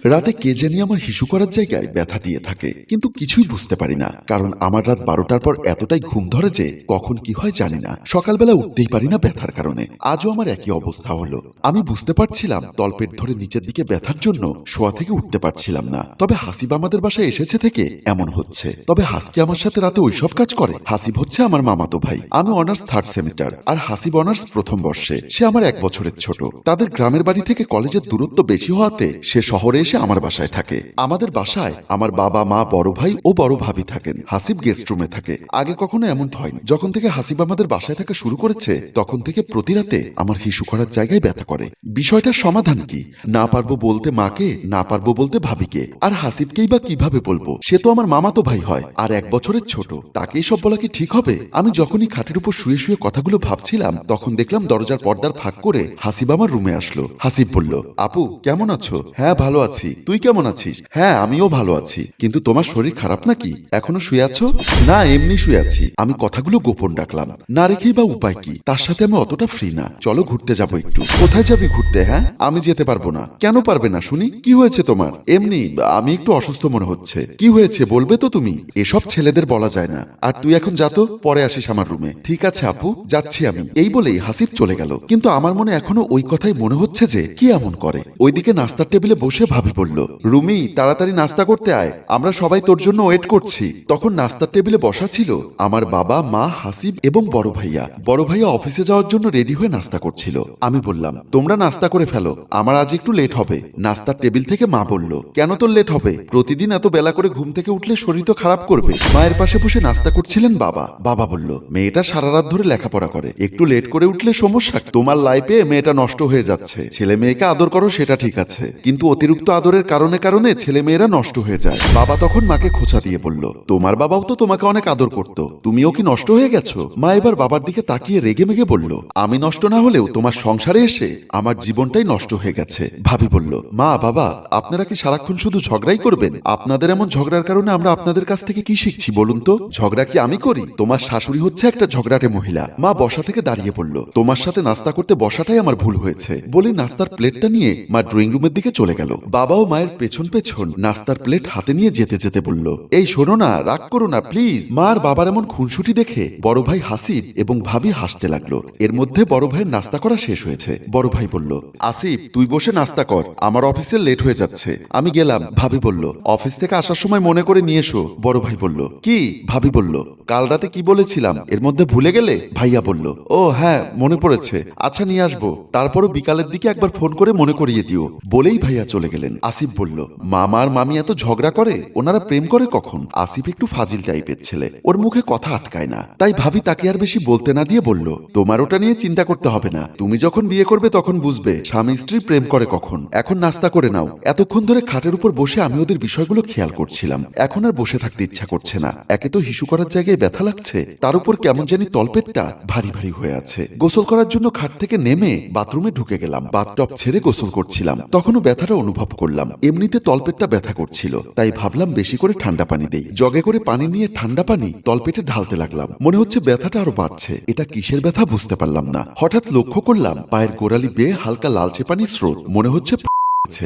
রাতে কে জানি আমার হিসু করার জায়গায় ব্যথা দিয়ে থাকে, কিন্তু কিছুই বুঝতে পারি না। কারণ আমার রাত 12টার পর এতটাই ঘুম ধরে যে কখন কি হয় জানি না। সকালবেলা উঠতেই পারি না ব্যথার কারণে। আজও আমার একই অবস্থা হলো। আমি বুঝতে পারছিলাম তলপেট ধরে নিচের দিকে ব্যথার জন্য শোয়া থেকে উঠতে পারছিলাম না। তবে হাসিব আমাদের বাসায় এসেছে থেকে এমন হচ্ছে। তবে হাসকি আমার সাথে রাতে ওইসব কাজ করে। হাসিব হচ্ছে আমার মামাতো ভাই। আমি অনার্স 3rd সেমিস্টার আর হাসিব অনার্স প্রথম বর্ষে। সে আমার 1 বছরের ছোট। তাদের গ্রামের বাড়ি থেকে কলেজের দূরত্ব বেশি হওয়াতে সে শহরে এসে আমার বাসায় থাকে। আমাদের বাসায় আমার বাবা মা, বড় ভাই ও বড় ভাবি থাকেন। হাসিব গেস্ট রুমে থাকে। আগে কখনো এমন হয়নি। যখন থেকে হাসিব আমাদের বাসায় থাকা শুরু করেছে তখন থেকে প্রতি রাতে আমার হিসু করার জায়গায় ব্যথা করে। বিষয়টার সমাধান কি? না পারবো বলতে মাকে, না পারবো বলতে ভাবিকে, আর হাসিবকেই বা কিভাবে বলবো? সে তো আমার মামাতো ভাই হয় আর 1 বছরের ছোট। তাকে সব বলা কি ঠিক হবে? আমি যখনই খাটের উপর শুয়ে শুয়ে কথাগুলো ভাবছিলাম তখন দেখলাম দরজার পর্দার ফাঁক করে হাসিব আমার রুমে আসলো। হাসিব বলল, আপু কেমন আছো? হ্যাঁ ভালো আছি, তুই কেমন আছিস? হ্যাঁ আমিও ভালো আছি, কিন্তু তোমার শরীর খারাপ নাকি? এখনো শুয়ে আছো? না এমনি শুয়ে আছি। আমি কথাগুলো গোপন রাখলাম, না রেখেই বা উপায় কি? তার সাথে আমি অতটা ফ্রি না। চলো ঘুরতে যাবো একটু। কোথায় যাবি ঘুরতে? হ্যাঁ আমি যেতে পারবো না। কেন পারবে না শুনি? কি হয়েছে তোমার? এমনি আমি একটু অসুস্থ মনে হচ্ছে। কি হয়েছে বলবে তো তুমি? এসব ছেলেদের বলা যায় না। আর তুই এখন যা তো, পরে আসিস আমার রুমে। ঠিক আছে আপু, যাচ্ছি আমি। এই বলেই হাসিব চলে গেল। কিন্তু আমার মনে এখনো ওই কথাই মনে হচ্ছে যে কি এমন করে। ওইদিকে নাস্তার টেবিলে বসে ভাবি বলল, রুমি তাড়াতাড়ি নাস্তা করতে আয়, আমরা সবাই তোর জন্য ওয়েট করছি। তখন নাস্তার টেবিলে বসা ছিল আমার বাবা, মা, হাসিব এবং বড় ভাইয়া। বড় ভাইয়া অফিসে যাওয়ার জন্য রেডি হয়ে নাস্তা করছিল। আমি বললাম, তোমরা নাস্তা করে ফেলো, আমার আজ একটু লেট হবে। নাস্তার টেবিল থেকে মা বলল, কেন তোর লেট হবে? প্রতিদিন এত বেলা করে ঘুম থেকে উঠলে শরীর তো খারাপ করবে। মায়ের পাশে বসে নাস্তা করছিলেন বাবা। বাবা বলল, মেয়েটা সারা রাত ধরে লেখাপড়া করে, একটু লেট করে উঠলে সমস্যা? তোমার লাইফে মেয়েটা নষ্ট হয়ে যাচ্ছে। ছেলে মেয়েকে আদর করো সেটা ঠিক আছে, কিন্তু অতিরিক্ত আদরের কারণে কারণে ছেলে মেয়েরা নষ্ট হয়ে যায়। বাবা তখন মাকে খোঁচা দিয়ে বলল, তোমার বাবাও তো তোমাকে অনেক আদর করত, তুমিও কি নষ্ট হয়ে গেছো? মা এবার বাবার দিকে তাকিয়ে রেগে মেগে বলল, আমি নষ্ট না হলেও তোমার সংসারে এসে আমার জীবনটাই নষ্ট হয়ে গেছে। ভাবি বলল, মা বাবা আপনারা কি সারাক্ষণ শুধু ঝগড়াই করবেন? আপনাদের এমন ঝগড়ার কারণে আমরা আপনাদের কাছ থেকে কি শিখছি বলুন তো? ঝগড়া কি আমি করি? তোমার শাশুড়ি হচ্ছে একটা ঝগড়াটে মহিলা। মা বসা থেকে দাঁড়িয়ে বলল, তোমার সাথে নাস্তা করতে বসাটাই আমার ভুল হয়েছে। বলে নাস্তার প্লেটটা নিয়ে মা ড্রয়িং রুমের দিকে চলে গেল। বাবাও মায়ের পেছন পেছন নাস্তার প্লেট হাতে নিয়ে যেতে যেতে বলল, এই শোনো না, রাগ করো না প্লিজ। মা আর বাবার এমন খুনসুটি দেখে বড় ভাই হাসিব এবং ভাবি হাসতে লাগলো। এর মধ্যে বড় ভাইয়ের নাস্তা করা শেষ হয়েছে। বড় ভাই বলল, আসিফ তুই বসে নাস্তা কর, আমার অফিসে লেট হয়ে যাচ্ছে। আমি গেলাম। ভাবি বলল, অফিস থেকে আসার সময় মনে করে নিয়ে এসো। বড় ভাই বলল, কি? ভাবি বলল, কাল রাতে কি বলেছিলাম এর মধ্যে ভুলে গেলে? ভাইয়া বলল, ও হ্যাঁ মনে পড়েছে, আচ্ছা নিয়ে আসবো। তারপরও বিকালের দিকে একবার ফোন করে মনে করিয়ে দিও। বলেই ভাইয়া চলে গেলেন। আসিফ বলল, মামা আর মামি এত ঝগড়া করে, ওনারা প্রেম করে কখন? আসিফ একটু ফাজিল টাইপের ছেলে, ওর মুখে কথা আটকায় না। তাই ভাবি তাকে আর বেশি বলতে না দিয়ে বলল, তোমার ওটা নিয়ে চিন্তা করতে হবে না, তুমি যখন বিয়ে করবে তখন বুঝবে স্বামী স্ত্রী প্রেম করে কখন। এখন নাস্তা করে নাও। এতক্ষণ ধরে খাটের উপর বসে আমি ওদের বিষয়গুলো খেয়াল করছিলাম। এখন আর বসে থাকতে ইচ্ছা করছে না। একে তো হিসু করার জায়গায় ব্যথা লাগছে, তার উপর কেমন জানি তলপেটটা ভারী ভারী হয়ে আছে। গোসল করার জন্য খাট থেকে নেমে বাথরুমে ঢুকে গেলাম। বাথটব ছেড়ে গোসল করছিলাম, তখনও ব্যথাটা অনুভব করলাম। এমনিতে তলপেটটা ব্যথা করছিল, তাই ভাবলাম বেশি করে ঠান্ডা পানি দেই। জগে করে পানি নিয়ে ঠান্ডা পানি তলপেটে ঢালতে লাগলাম। মনে হচ্ছে ব্যথাটা আরো বাড়ছে। এটা কিসের ব্যথা বুঝতে পারলাম না। হঠাৎ লক্ষ্য করলাম পায়ের গোড়ালি বেয়ে হালকা লালচে পানির স্রোত। মনে হচ্ছে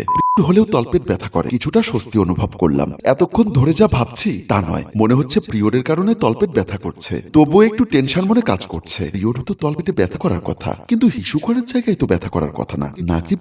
একটু হলেও তলপেট ব্যথা করে। কিছুটা স্বস্তি অনুভব করলাম। এতক্ষণ ধরে যা ভাবছি তা নয়, মনে হচ্ছে পিরিয়ডের কারণে তলপেট ব্যথা করছে। তবুও একটু টেনশন মনে কাজ করছে। পিরিয়ড তো তলপেটে ব্যথা করার কথা, কিন্তু হিসু করার জায়গায় তো ব্যথা করার কথা না, নাকি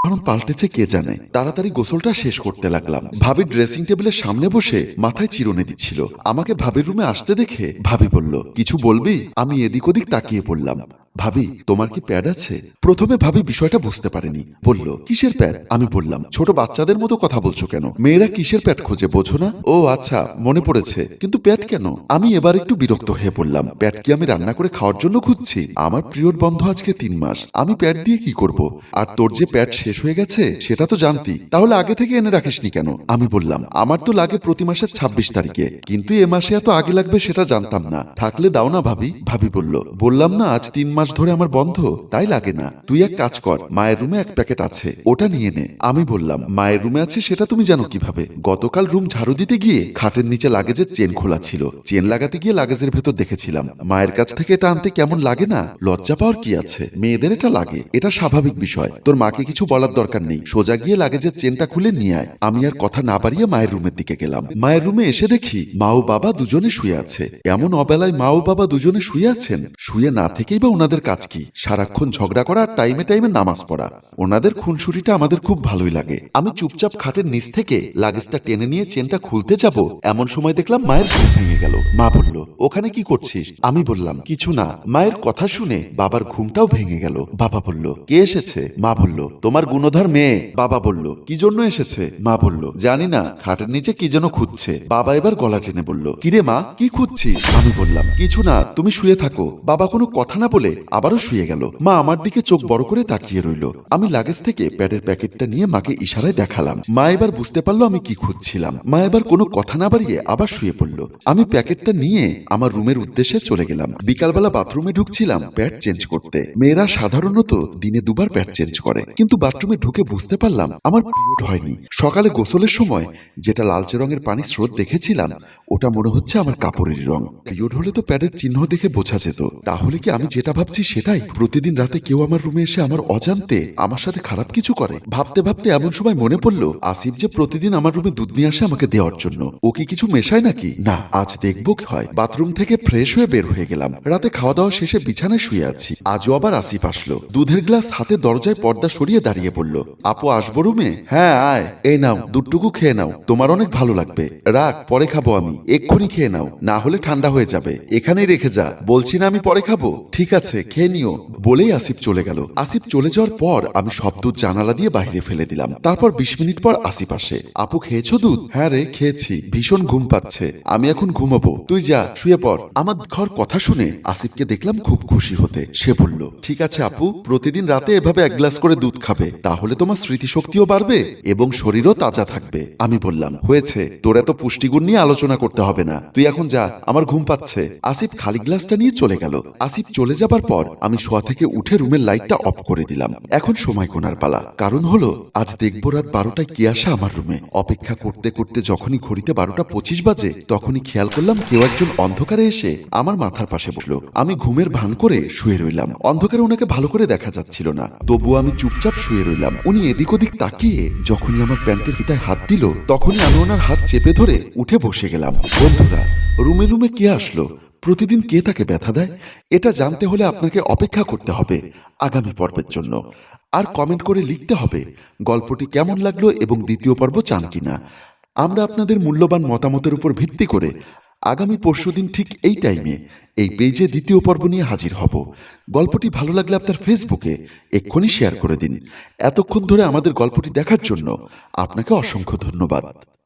কারণ পাল্টেছে কে জানে। তাড়াতাড়ি গোসলটা শেষ করতে লাগলাম। ভাবি ড্রেসিং টেবিলের সামনে বসে মাথায় চিরুনি দিচ্ছিল। আমাকে ভাবির রুমে আসতে দেখে ভাবি বলল, কিছু বলবি? আমি এদিক ওদিক তাকিয়ে পড়লাম। ভাবি তোমার কি প্যাড আছে? প্রথমে ভাবি বিষয়টা বুঝতে পারেনি। বলল, কিসের প্যাড? আমি বললাম, ছোট বাচ্চাদের মতো কথা বলছো কেন? মেয়েরা কিসের প্যাড খোঁজে বোঝো না? ও আচ্ছা মনে পড়েছে, কিন্তু প্যাড কেন? আমি এবার একটু বিরক্ত হয়ে বললাম, প্যাড কি আমি রান্না করে খাওয়ার জন্য খুঁজছি? আমার পিরিয়ড বন্ধ আজকে 3 মাস, আমি প্যাড দিয়ে কি করব? আর তোর যে প্যাড শেষ হয়ে গেছে সেটা তো জানতি, তাহলে আগে থেকে এনে রাখিসনি কেন? আমি বললাম, আমার তো লাগে প্রতি মাসের 26 তারিখে, কিন্তু এ মাসে এত আগে লাগবে সেটা জানতাম না, থাকলে দাও না ভাবি। ভাবি বলল, বললাম না আজ 3 মাস মাস ধরে আমার বন্ধ, তাই লাগে না। তুই এক কাজ কর, মায়ের রুমে এক প্যাকেট আছে, ওটা নিয়ে নে। আমি বললাম, মায়ের রুমে আছে সেটা তুমি জানো কিভাবে? গতকাল রুম ঝাড়ু দিতে গিয়ে খাটের নিচে লাগেজের চেন খোলা ছিল, চেন লাগাতে গিয়ে লাগেজের ভেতর দেখেছিলাম। মায়ের কাছ থেকে এটা আনতে কেমন লাগে না? লজ্জা পাওয়ার কি আছে? মেয়েদের এটা লাগে, এটা স্বাভাবিক বিষয়। তোর মাকে কিছু বলার দরকার নেই, সোজা গিয়ে লাগেজের চেনটা খুলে নিয়ে আয়। আমি আর কথা না বাড়িয়ে মায়ের রুমের দিকে গেলাম। মায়ের রুমে এসে দেখি মা ও বাবা দুজনে শুয়ে আছে। এমন অবেলায় মা ও বাবা দুজনে শুয়ে আছেন, শুয়ে না থেকেই বা ওনাদের কাজ কি? সারাক্ষণ ঝগড়া করা আর টাইমে টাইমে নামাজ পড়া। ওনাদের খুনসুটিটা আমাদের খুব ভালোই লাগে। আমি চুপচাপ খাটের নিচ থেকে লাগেজটা টেনে নিয়ে চেনটা খুলতে যাব, এমন সময় দেখলাম মায়ের ঘুম ভেঙে গেল। মা বলল, ওখানে কি করছিস? আমি বললাম, কিছু না। মায়ের কথা শুনে বাবার ঘুমটাও ভেঙে গেল। বাবা বলল, কে এসেছে? মা বলল, তোমার গুণধর মেয়ে। বাবা বলল, কি জন্য এসেছে? মা বলল, জানি না, খাটের নিচে কি যেন খুঁজছে। বাবা এবার গলা টেনে বলল, কিরে মা, কি খুঁজছিস? আমি বললাম, কিছু না, তুমি শুয়ে থাকো। বাবা কোনো কথা না বলে আবারও শুয়ে গেল। মা আমার দিকে চোখ বড় করে তাকিয়ে রইল। আমি লাগেজ থেকে প্যাডের প্যাকেটটা নিয়ে মাকে ইশারায় দেখালাম। মা এবার বুঝতে পারলো আমি কি খুঁজছিলাম। মা এবার কোনো কথা না বাড়িয়ে আবার শুয়ে পড়ল। আমি প্যাকেটটা নিয়ে আমার রুমের উদ্দেশ্যে চলে গেলাম। বিকালবেলা বাথরুমে ঢুকছিলাম প্যাড চেঞ্জ করতে। মেয়েরা সাধারণত দিনে দুবার প্যাড চেঞ্জ করে, কিন্তু বাথরুমে ঢুকে বুঝতে পারলাম আমার পিরিয়ড হয়নি। সকালে গোসলের সময় যেটা লালচে রঙের পানি স্রোত দেখেছিলাম, ওটা মনে হচ্ছে আমার কাপড়ের রং। পিরিয়ড হলে তো প্যাডের চিহ্ন দেখে বোঝা যেত। তাহলে কি আমি যেটা ভাবছি সেটাই? প্রতিদিন রাতে কেউ আমার রুমে এসে আমার অজান্তে আমার সাথে খারাপ কিছু করে? ভাবতে ভাবতে এমন সময় মনে পড়লো, আসিফ যে প্রতিদিন আমার রুমে দুধ নিয়ে আসে আমাকে দেওয়ার জন্য, ও কি কিছু মেশায় নাকি? না, আজ দেখবো কি হয়। বাথরুম থেকে ফ্রেশ হয়ে বের হয়ে গেলাম। রাতে খাওয়া দাওয়া শেষে বিছানায় শুয়ে আছি। আজও আবার আসিফ আসলো। দুধের গ্লাস হাতে দরজায় পর্দা সরিয়ে দাঁড়িয়ে বলল, আপু আসবো রুমে? হ্যাঁ আয়, এই নাও দুধটুকু খেয়ে নাও, তোমার অনেক ভালো লাগবে। রাখ, পরে খাবো আমি, এক্ষুনি খেয়ে নাও, না হলে ঠান্ডা হয়ে যাবে। এখানেই রেখে যা, বলছি না আমি পরে খাবো। ঠিক আছে, খেয়ে নিও, বলেই আসিফ চলে গেল। আসিফ চলে যাওয়ার পর আমি সব দুধ জানালা দিয়ে বাইরে ফেলে দিলাম। তারপর 20 মিনিট পর আসিফ আসে। আপু খেয়েছো দুধ? হ্যাঁ রে, খেয়েছি, ভীষণ ঘুম পাচ্ছে, আমি এখন ঘুমাবো, তুই যা শুয়ে পড়। আমার ঘর কথা শুনে আসিফকে দেখলাম খুব খুশি হতে। সে বলল, ঠিক আছে আপু, প্রতিদিন রাতে এভাবে 1 গ্লাস করে দুধ খাবে, তাহলে তোমার স্মৃতিশক্তিও বাড়বে এবং শরীরও তাজা থাকবে। আমি বললাম, হয়েছে, তোর এত পুষ্টিগুণ নিয়ে আলোচনা করতে হবে না, তুই এখন যা, আমার ঘুম পাচ্ছে। আসিফ খালি গ্লাসটা নিয়ে চলে গেল। আসিফ চলে যাবার পর আমি শোয়া থেকে উঠে রুমের লাইটটা অফ করে দিলাম। এখন সময় গোনার পালা। কারণ হলো, আজ দেখবো রাত 12টায় কে আসে আমার রুমে। অপেক্ষা করতে করতে যখনই ঘড়িতে 12:25 বাজে, তখনই খেয়াল করলাম কেউ একজন অন্ধকারে এসে আমার মাথার পাশে বসলো। আমি ঘুমের ভান করে শুয়ে রইলাম। অন্ধকারে ওনাকে ভালো করে দেখা যাচ্ছিল না, তবুও আমি চুপচাপ শুয়ে রইলাম। উনি এদিক ওদিক তাকিয়ে যখনই আমার প্যান্টের ফিতায় হাত দিল, তখনই আমি ওনার হাত চেপে ধরে উঠে বসে গেলাম। বন্ধুরা, রুমে রুমে কে আসলো? প্রতিদিন কে তাকে ব্যথা দেয়? এটা জানতে হলে আপনাকে অপেক্ষা করতে হবে আগামী পর্বের জন্য। আর কমেন্ট করে লিখতে হবে গল্পটি কেমন লাগলো এবং দ্বিতীয় পর্ব চান কিনা। আমরা আপনাদের মূল্যবান মতামতের উপর ভিত্তি করে আগামী পরশুদিন ঠিক এই টাইমে এই পেজে দ্বিতীয় পর্ব নিয়ে হাজির হব। গল্পটি ভালো লাগলে আপনার ফেসবুকে এক্ষুনি শেয়ার করে দিন। এতক্ষণ ধরে আমাদের গল্পটি দেখার জন্য আপনাকে অসংখ্য ধন্যবাদ।